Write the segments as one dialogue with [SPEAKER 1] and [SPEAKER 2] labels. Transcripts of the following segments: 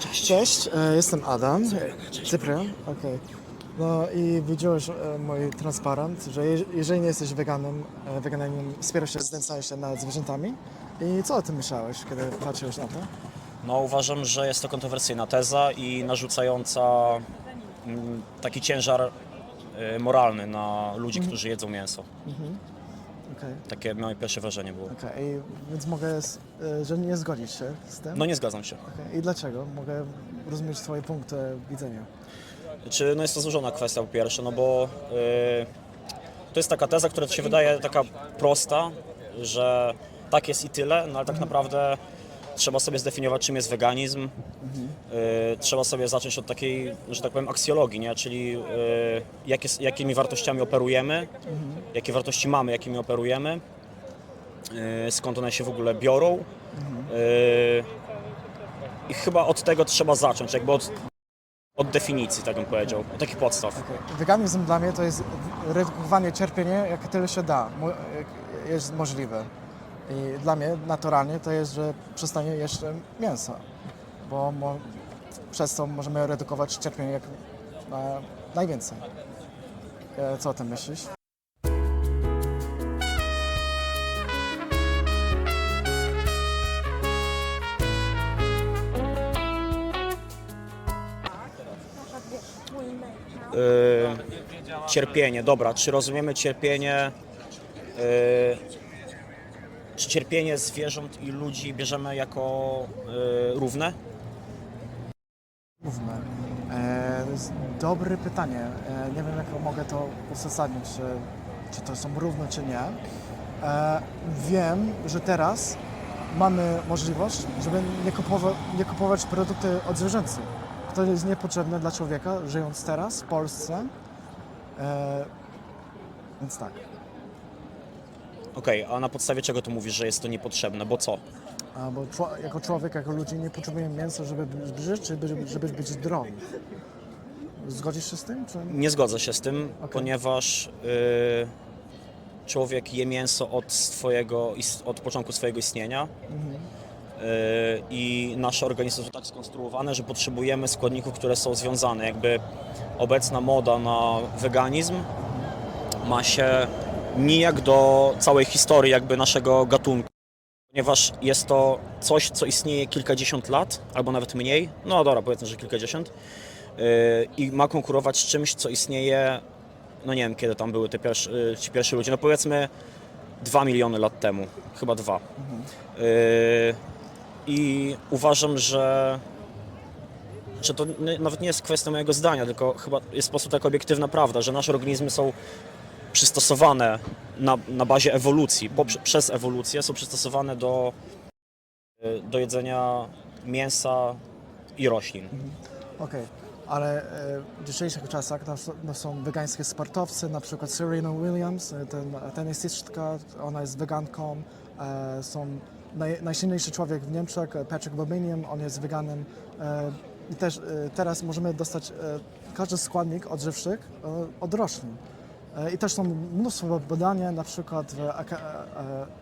[SPEAKER 1] Cześć, jestem Adam, Cyprian, okej. No i widziałeś mój transparent, że jeżeli nie jesteś weganinem, wspierasz się, znęcałeś się nad zwierzętami. I co o tym myślałeś, kiedy patrzyłeś na to?
[SPEAKER 2] No, uważam, że jest to kontrowersyjna teza i narzucająca taki ciężar moralny na ludzi, którzy jedzą mięso.
[SPEAKER 1] Okej,
[SPEAKER 2] Takie moje pierwsze wrażenie było.
[SPEAKER 1] więc mogę, że nie zgodzić się z tym?
[SPEAKER 2] No nie zgadzam się.
[SPEAKER 1] I dlaczego? Mogę rozumieć twoje punkty widzenia.
[SPEAKER 2] No jest to złożona kwestia po pierwsze, no bo to jest taka teza, która się wydaje taka prosta, że tak jest i tyle, no ale tak naprawdę trzeba sobie zdefiniować, czym jest weganizm. Trzeba sobie zacząć od takiej, że tak powiem, aksjologii, nie? Czyli jakimi wartościami operujemy, jakie wartości mamy, jakimi operujemy, skąd one się w ogóle biorą. I chyba od tego trzeba zacząć, jakby od definicji, tak bym powiedział, od takich podstaw.
[SPEAKER 1] Weganizm dla mnie to jest redukowanie cierpienia, jak tyle się da, jest możliwe. I dla mnie naturalnie to jest, że przestanie jeść mięso, bo przez to możemy redukować cierpienie jak najwięcej. Co o tym myślisz?
[SPEAKER 2] Cierpienie, dobra, czy rozumiemy cierpienie, czy cierpienie zwierząt i ludzi bierzemy jako równe?
[SPEAKER 1] Mówmy. To jest dobre pytanie. Nie wiem, jak mogę to uzasadnić, czy to są równe, czy nie. Wiem, że teraz mamy możliwość, żeby nie kupować produkty odzwierzęcych. To jest niepotrzebne dla człowieka, żyjąc teraz w Polsce. Więc tak.
[SPEAKER 2] Okej, a na podstawie czego tu mówisz, że jest to niepotrzebne, bo co?
[SPEAKER 1] Bo jako człowiek, jako ludzie nie potrzebujemy mięsa, żeby żyć, czy żeby być zdrowi. Zgodzisz się z tym? Czy...
[SPEAKER 2] Nie zgodzę się z tym, ponieważ człowiek je mięso od początku swojego istnienia. I nasze organizmy są tak skonstruowane, że potrzebujemy składników, które są związane. Jakby obecna moda na weganizm ma się nijak do całej historii jakby naszego gatunku, ponieważ jest to coś, co istnieje kilkadziesiąt lat, albo nawet mniej, no dobra, powiedzmy, że kilkadziesiąt, i ma konkurować z czymś, co istnieje, no nie wiem, kiedy tam były ci pierwsi ludzie, no powiedzmy 2 miliony lat temu, chyba 2. I uważam, że to nawet nie jest kwestia mojego zdania, tylko chyba jest po prostu taka obiektywna prawda, że nasze organizmy są przystosowane na bazie ewolucji, przez ewolucję są przystosowane do jedzenia mięsa i roślin.
[SPEAKER 1] Okej, ale w dzisiejszych czasach są wegańskie sportowcy, na przykład Serena Williams, tenisistka, ona jest weganką, są najsilniejszy człowiek w Niemczech, Patrick Babinian, on jest weganem. I też teraz możemy dostać każdy składnik odżywczych od roślin. I też są mnóstwo badań, na przykład w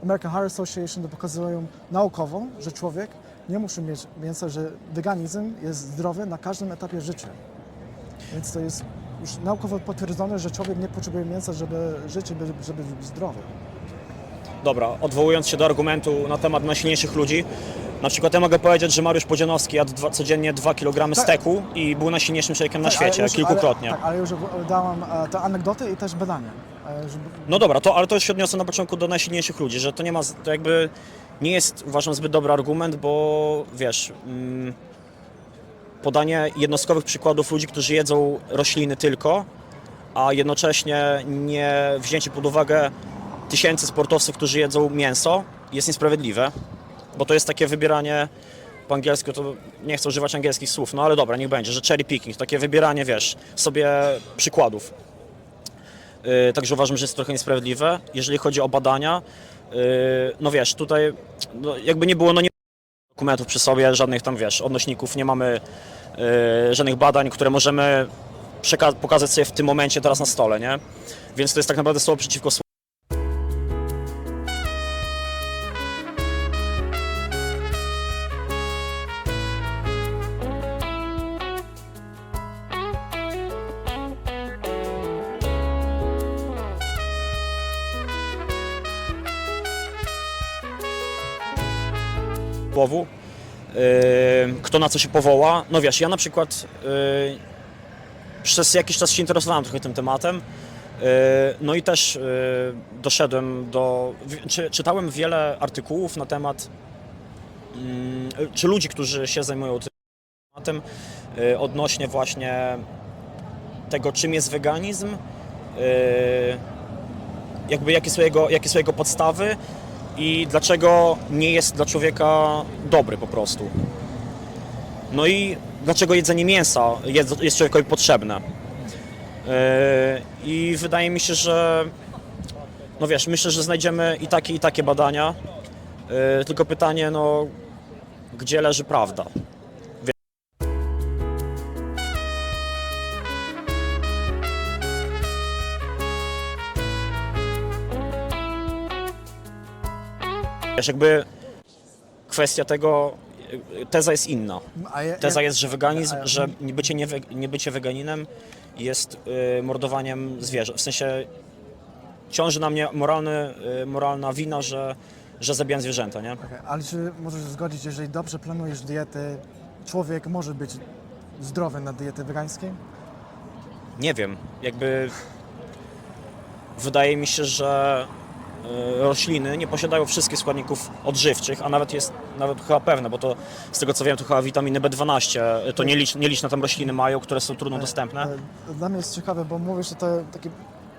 [SPEAKER 1] American Heart Association pokazują naukowo, że człowiek nie musi mieć mięsa, że weganizm jest zdrowy na każdym etapie życia. Więc to jest już naukowo potwierdzone, że człowiek nie potrzebuje mięsa, żeby żyć, żeby być zdrowy.
[SPEAKER 2] Dobra, odwołując się do argumentu na temat najsilniejszych ludzi, na przykład ja mogę powiedzieć, że Mariusz Podzianowski jadł codziennie 2 kg steku i był najsilniejszym człowiekiem na świecie, kilkukrotnie.
[SPEAKER 1] Ale już dałam te anegdoty i też badania.
[SPEAKER 2] No dobra, ale to już się odniosę na początku do najsilniejszych ludzi, że to jakby nie jest, uważam, zbyt dobry argument, bo wiesz, podanie jednostkowych przykładów ludzi, którzy jedzą rośliny tylko, a jednocześnie nie wzięcie pod uwagę tysięcy sportowców, którzy jedzą mięso, jest niesprawiedliwe, bo to jest takie wybieranie, po angielsku to nie chcę używać angielskich słów, no ale dobra, niech będzie, że cherry picking, takie wybieranie, wiesz, sobie przykładów. Także uważam, że jest trochę niesprawiedliwe. Jeżeli chodzi o badania, no wiesz, tutaj jakby nie było, nie dokumentów przy sobie, żadnych tam, wiesz, odnośników, nie mamy żadnych badań, które możemy pokazać sobie w tym momencie teraz na stole, nie? Więc to jest tak naprawdę słowo przeciwko słowu. typowu, kto na co się powoła. No wiesz, ja na przykład przez jakiś czas się interesowałem trochę tym tematem, no i też doszedłem czytałem wiele artykułów na temat, czy ludzi, którzy się zajmują tym tematem, odnośnie właśnie tego, czym jest weganizm, jakby jakie są jego podstawy i dlaczego nie jest dla człowieka dobry po prostu. No i dlaczego jedzenie mięsa jest człowiekowi potrzebne. I wydaje mi się, że no wiesz, myślę, że znajdziemy i takie badania, tylko pytanie, no gdzie leży prawda? Wiesz, jakby kwestia tego, teza jest inna. Teza jest, że weganizm, że niebycie weganinem jest mordowaniem zwierząt. W sensie ciąży na mnie moralna wina, że zabijam zwierzęta, nie?
[SPEAKER 1] Okay. Ale czy możesz zgodzić, jeżeli dobrze planujesz dietę, człowiek może być zdrowy na diecie wegańskiej?
[SPEAKER 2] Nie wiem, jakby wydaje mi się, że rośliny nie posiadają wszystkich składników odżywczych, a nawet chyba pewne, bo to z tego co wiem, to chyba witaminy B12, to nieliczne tam rośliny mają, które są trudno dostępne.
[SPEAKER 1] Dla mnie jest ciekawe, bo mówisz o takich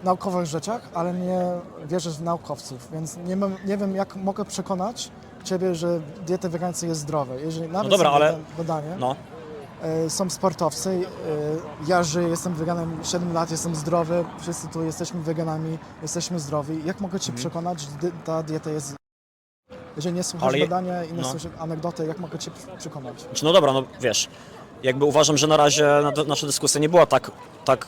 [SPEAKER 1] naukowych rzeczach, ale nie wierzysz w naukowców, więc nie wiem, jak mogę przekonać Ciebie, że dieta wegańska jest zdrowa. Jeżeli nawet
[SPEAKER 2] No dobra, ale
[SPEAKER 1] badanie,
[SPEAKER 2] no.
[SPEAKER 1] Są sportowcy, ja żyję, jestem weganem 7 lat, jestem zdrowy, wszyscy tu jesteśmy weganami, jesteśmy zdrowi. Jak mogę Cię przekonać, że ta dieta jest... Jeżeli nie słuchasz badania i nie słuchasz anegdoty, jak mogę Cię przekonać?
[SPEAKER 2] No dobra, no wiesz, jakby uważam, że na razie nasza dyskusja nie była tak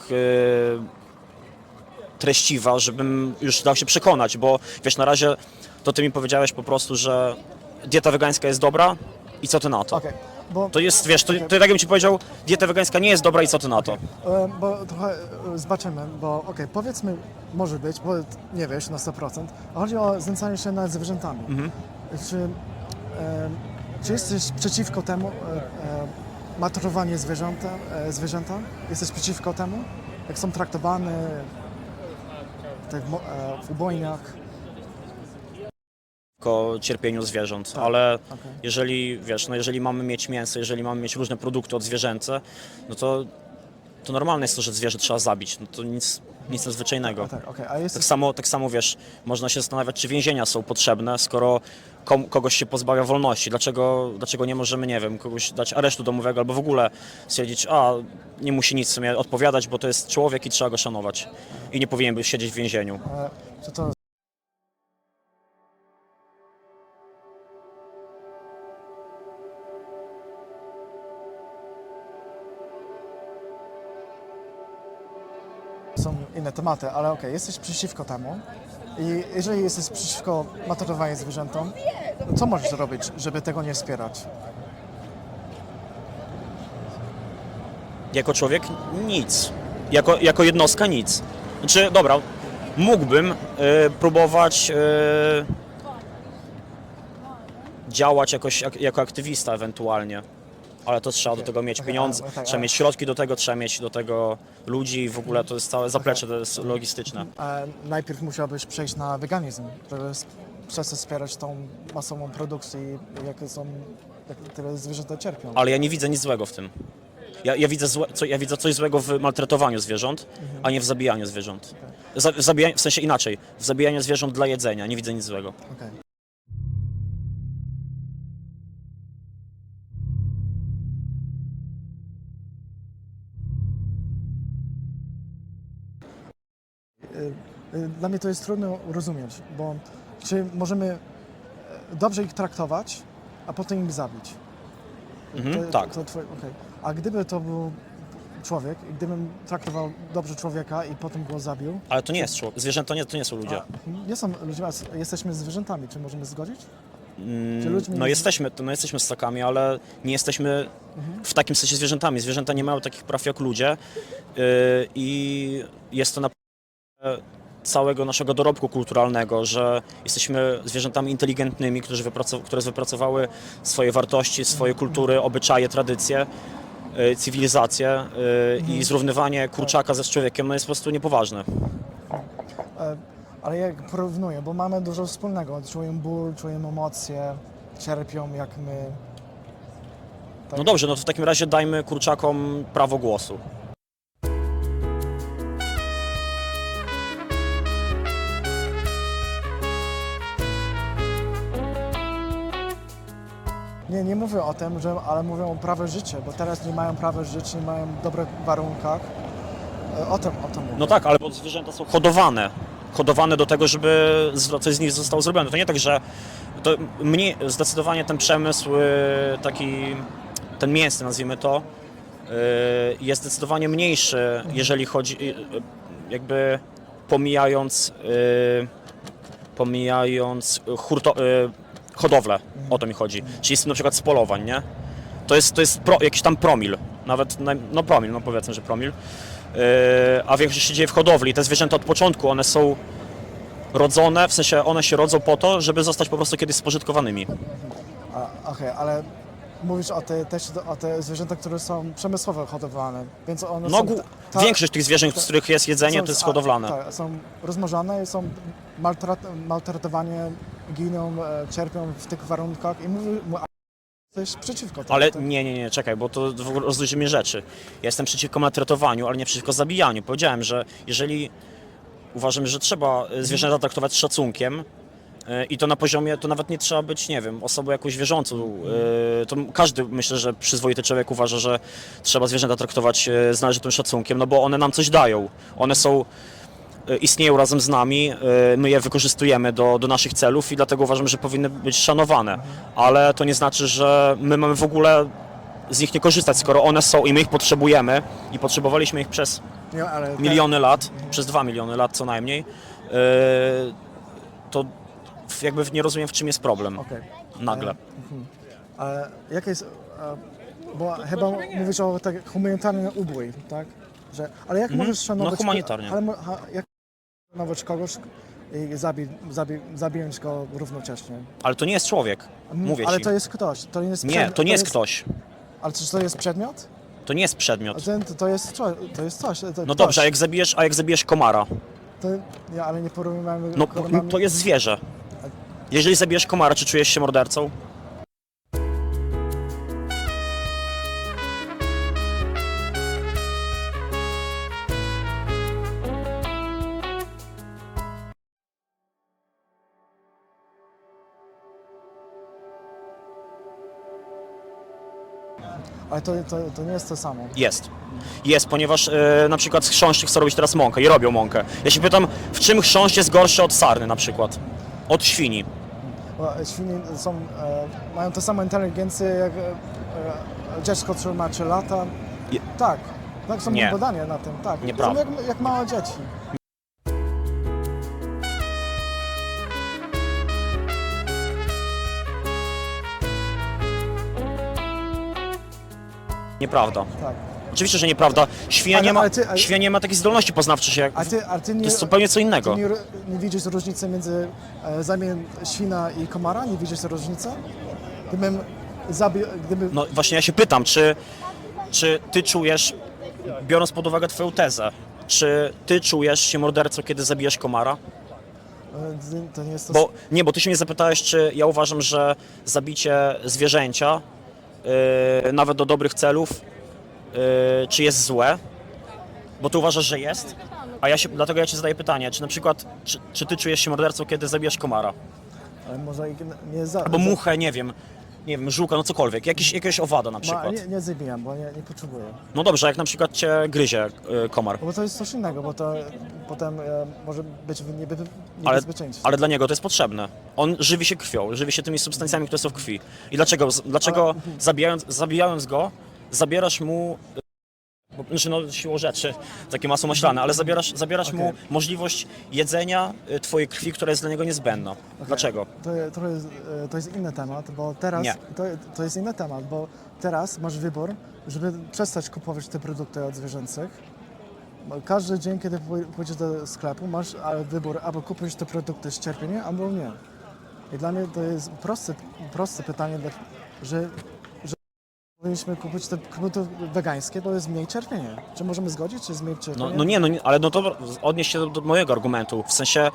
[SPEAKER 2] treściwa, żebym już dał się przekonać, bo wiesz, na razie to Ty mi powiedziałeś po prostu, że dieta wegańska jest dobra i co Ty na to?
[SPEAKER 1] Okay, bo...
[SPEAKER 2] To jest, wiesz, to tak jakbym Ci powiedział, dieta wegańska nie jest dobra i co Ty na to?
[SPEAKER 1] Bo trochę zobaczymy, bo powiedzmy, może być, bo nie wiesz na 100%, a chodzi o znęcanie się nad zwierzętami. Czy jesteś przeciwko temu, matorowanie zwierzęta? Jesteś przeciwko temu? Jak są traktowane w ubojniach?
[SPEAKER 2] Cierpieniu zwierząt, ale jeżeli, wiesz, no jeżeli mamy mieć mięso, jeżeli mamy mieć różne produkty odzwierzęce, no to normalne jest to, że zwierzę trzeba zabić, no to nic nadzwyczajnego. Tak samo, wiesz, można się zastanawiać, czy więzienia są potrzebne, skoro kogoś się pozbawia wolności. Dlaczego nie możemy, nie wiem, kogoś dać aresztu domowego albo w ogóle stwierdzić, nie musi nic w sumie odpowiadać, bo to jest człowiek i trzeba go szanować i nie powinien być siedzieć w więzieniu.
[SPEAKER 1] Są inne tematy, ale jesteś przeciwko temu i jeżeli jesteś przeciwko maturowaniu zwierzętom, to co możesz zrobić, żeby tego nie wspierać?
[SPEAKER 2] Jako człowiek nic. Jako jednostka nic. Znaczy, dobra, mógłbym próbować działać jako aktywista ewentualnie, ale to trzeba do tego mieć pieniądze, trzeba mieć środki do tego, trzeba mieć do tego ludzi i w ogóle to jest całe zaplecze, to jest logistyczne.
[SPEAKER 1] Najpierw musiałbyś przejść na weganizm, żeby przestać wspierać tą masową produkcję, jak te zwierzęta cierpią.
[SPEAKER 2] Ale ja nie widzę nic złego w tym. Ja widzę coś złego w maltretowaniu zwierząt, a nie w zabijaniu zwierząt. W sensie inaczej, w zabijaniu zwierząt dla jedzenia, nie widzę nic złego.
[SPEAKER 1] Dla mnie to jest trudno rozumieć, bo czy możemy dobrze ich traktować, a potem ich zabić?
[SPEAKER 2] Tak.
[SPEAKER 1] A gdyby to był człowiek, gdybym traktował dobrze człowieka i potem go zabił...
[SPEAKER 2] Ale to nie jest człowiek. Zwierzęta to nie są ludzie.
[SPEAKER 1] Nie są ludźmi, a jesteśmy zwierzętami. Czy możemy zgodzić?
[SPEAKER 2] Jesteśmy ssakami, ale nie jesteśmy w takim sensie zwierzętami. Zwierzęta nie mają takich praw jak ludzie i jest to naprawdę całego naszego dorobku kulturalnego, że jesteśmy zwierzętami inteligentnymi, które wypracowały swoje wartości, swoje kultury, obyczaje, tradycje, cywilizację i zrównywanie kurczaka ze człowiekiem no jest po prostu niepoważne.
[SPEAKER 1] Ale jak porównuję, bo mamy dużo wspólnego, czują ból, czują emocje, cierpią jak my. Tak.
[SPEAKER 2] No dobrze, no to w takim razie dajmy kurczakom prawo głosu.
[SPEAKER 1] Nie mówię o tym, ale mówię o prawie życia, bo teraz nie mają prawa żyć, nie mają dobrych warunkach. O tym mówię.
[SPEAKER 2] No tak, ale bo zwierzęta są hodowane do tego, żeby coś z nich zostało zrobione. To nie tak, że to zdecydowanie ten przemysł taki, ten mięsny nazwijmy to, jest zdecydowanie mniejszy, jeżeli chodzi, jakby pomijając hodowlę, o to mi chodzi. Czyli jest na przykład z polowań, nie? To jest jakiś tam promil, nawet, no promil, no powiedzmy, że promil. A większość się dzieje w hodowli. Te zwierzęta od początku, one są rodzone, w sensie one się rodzą po to, żeby zostać po prostu kiedyś spożytkowanymi.
[SPEAKER 1] Okej, ale mówisz o te zwierzęta, które są przemysłowo hodowane, więc one
[SPEAKER 2] No,
[SPEAKER 1] są...
[SPEAKER 2] większość tych zwierząt, z których jest jedzenie, to jest hodowlane.
[SPEAKER 1] Tak, są rozmnożone, są maltretowane, giną, cierpią w tych warunkach i jesteś przeciwko temu.
[SPEAKER 2] Ale
[SPEAKER 1] tak?
[SPEAKER 2] nie, czekaj, bo to w ogóle rozróżnimy rzeczy. Ja jestem przeciwko maltretowaniu, ale nie przeciwko zabijaniu. Powiedziałem, że jeżeli uważam, że trzeba zwierzęta traktować z szacunkiem i to na poziomie, to nawet nie trzeba być, nie wiem, osobą jakąś wierzącą. To każdy, myślę, że przyzwoity człowiek uważa, że trzeba zwierzęta traktować z należytym szacunkiem, no bo one nam coś dają. One istnieją razem z nami, my je wykorzystujemy do naszych celów i dlatego uważam, że powinny być szanowane. Ale to nie znaczy, że my mamy w ogóle z nich nie korzystać, skoro one są i my ich potrzebujemy i potrzebowaliśmy ich przez
[SPEAKER 1] Nie, ale
[SPEAKER 2] miliony lat, przez 2 miliony lat co najmniej, to jakby nie rozumiem, w czym jest problem nagle.
[SPEAKER 1] Ale jakie jest... Bo chyba mówisz o tak humanitarnym ubój, tak? Ale jak możesz szanować...
[SPEAKER 2] No humanitarnie.
[SPEAKER 1] Jak szanować kogoś i zabijać go równocześnie?
[SPEAKER 2] Ale to nie jest człowiek, mówię
[SPEAKER 1] Ale
[SPEAKER 2] ci.
[SPEAKER 1] to jest ktoś, to nie jest
[SPEAKER 2] Nie,
[SPEAKER 1] przedmiot,
[SPEAKER 2] to nie jest ktoś.
[SPEAKER 1] Ale czy to jest przedmiot?
[SPEAKER 2] To nie jest przedmiot.
[SPEAKER 1] To jest coś.
[SPEAKER 2] No dobrze, a jak zabijesz komara?
[SPEAKER 1] Ale nie porównujemy...
[SPEAKER 2] No to jest zwierzę. Jeżeli zabijesz komara, czy czujesz się mordercą?
[SPEAKER 1] Ale to nie jest to samo.
[SPEAKER 2] Jest, ponieważ na przykład z chrząszczy chcą robić teraz mąkę i robią mąkę. Ja się pytam, w czym chrząszcz jest gorszy od sarny na przykład? Od świni.
[SPEAKER 1] Bo świnie mają tę samą inteligencję jak dziecko, które ma 3 lata. Tak, są
[SPEAKER 2] Nie.
[SPEAKER 1] badania na tym, tak.
[SPEAKER 2] Nieprawda.
[SPEAKER 1] Są jak małe dzieci.
[SPEAKER 2] Nieprawda.
[SPEAKER 1] Tak.
[SPEAKER 2] Oczywiście, że nieprawda. Świnia nie ma takiej zdolności poznawczej jak...
[SPEAKER 1] Ale ty nie,
[SPEAKER 2] To jest zupełnie co innego.
[SPEAKER 1] Ty nie widzisz różnicy między zabijem świna i komara? Nie widzisz różnicy?
[SPEAKER 2] No właśnie ja się pytam, czy ty czujesz, biorąc pod uwagę twoją tezę, czy ty czujesz się mordercą, kiedy zabijesz komara?
[SPEAKER 1] To nie jest to...
[SPEAKER 2] Bo ty się mnie zapytałeś, czy ja uważam, że zabicie zwierzęcia, nawet do dobrych celów, czy jest złe, bo ty uważasz, że jest, dlatego ja ci zadaję pytanie, czy na przykład, czy ty czujesz się mordercą, kiedy zabijasz komara?
[SPEAKER 1] Ale może nie
[SPEAKER 2] Albo muchę, nie wiem, żółka, no cokolwiek, jakiegoś owada na przykład.
[SPEAKER 1] Nie zabijam, bo nie potrzebuję.
[SPEAKER 2] No dobrze, jak na przykład cię gryzie komar.
[SPEAKER 1] Bo to jest coś innego, bo to potem może być niebezpieczeństwo.
[SPEAKER 2] Ale dla niego to jest potrzebne. On żywi się krwią, żywi się tymi substancjami, które są w krwi. I dlaczego zabijając go, zabierasz mu, siłą rzeczy, takie masło maślane, ale zabierasz mu możliwość jedzenia twojej krwi, która jest dla niego niezbędna. Dlaczego?
[SPEAKER 1] To jest inny temat, bo teraz...
[SPEAKER 2] Nie.
[SPEAKER 1] To jest inny temat, bo teraz masz wybór, żeby przestać kupować te produkty od zwierzęcych Każdy dzień, kiedy pójdziesz do sklepu, masz wybór, albo kupisz te produkty z cierpieniem, albo nie. I dla mnie to jest proste pytanie, że powinniśmy kupić te produkty wegańskie, bo jest mniej cierpienia. Czy możemy zgodzić, czy jest mniej cierpienia?
[SPEAKER 2] Ale no to odnieś się do mojego argumentu. W sensie,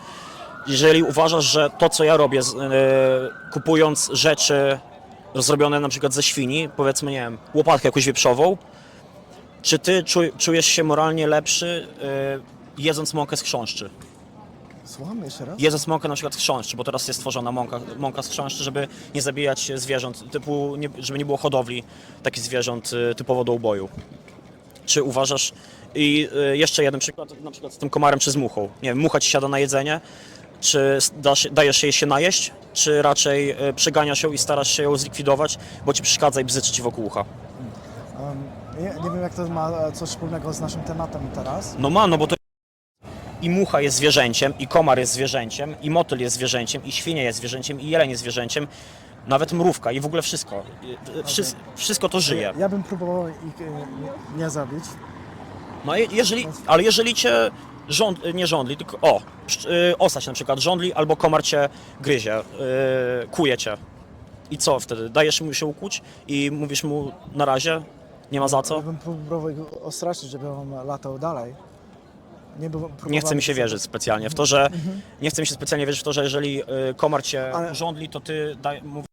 [SPEAKER 2] jeżeli uważasz, że to, co ja robię, kupując rzeczy zrobione na przykład ze świni, powiedzmy, nie wiem, łopatkę jakąś wieprzową, czy ty czujesz się moralnie lepszy, jedząc mąkę z chrząszczy?
[SPEAKER 1] Słucham jeszcze raz?
[SPEAKER 2] Jedząc mąkę na przykład z chrząszczy, bo teraz jest tworzona mąka z chrząszczy, żeby nie zabijać zwierząt, żeby nie było hodowli takich zwierząt typowo do uboju. Czy uważasz... I jeszcze jeden przykład, na przykład z tym komarem czy z muchą. Nie wiem, mucha ci siada na jedzenie, czy dajesz jej się najeść, czy raczej przeganiasz ją i starasz się ją zlikwidować, bo ci przeszkadza i bzyczy ci wokół ucha?
[SPEAKER 1] Nie wiem, jak to ma coś wspólnego z naszym tematem teraz.
[SPEAKER 2] No bo to i mucha jest zwierzęciem, i komar jest zwierzęciem, i motyl jest zwierzęciem, i świnia jest zwierzęciem, i jeleń jest zwierzęciem, nawet mrówka i w ogóle wszystko. Wszystko to żyje.
[SPEAKER 1] Ja bym próbował ich nie zabić.
[SPEAKER 2] No ale jeżeli cię nie żądli, tylko osać na przykład żądli, albo komar cię gryzie, kuje cię. I co wtedy? Dajesz mu się ukłuć i mówisz mu na razie, nie ma za
[SPEAKER 1] Ja
[SPEAKER 2] co?
[SPEAKER 1] bym próbował ich ostraszyć, żeby on latał dalej.
[SPEAKER 2] Nie chce mi się wierzyć specjalnie w to, że jeżeli komar cię
[SPEAKER 1] Ale-
[SPEAKER 2] żądli, to ty mówisz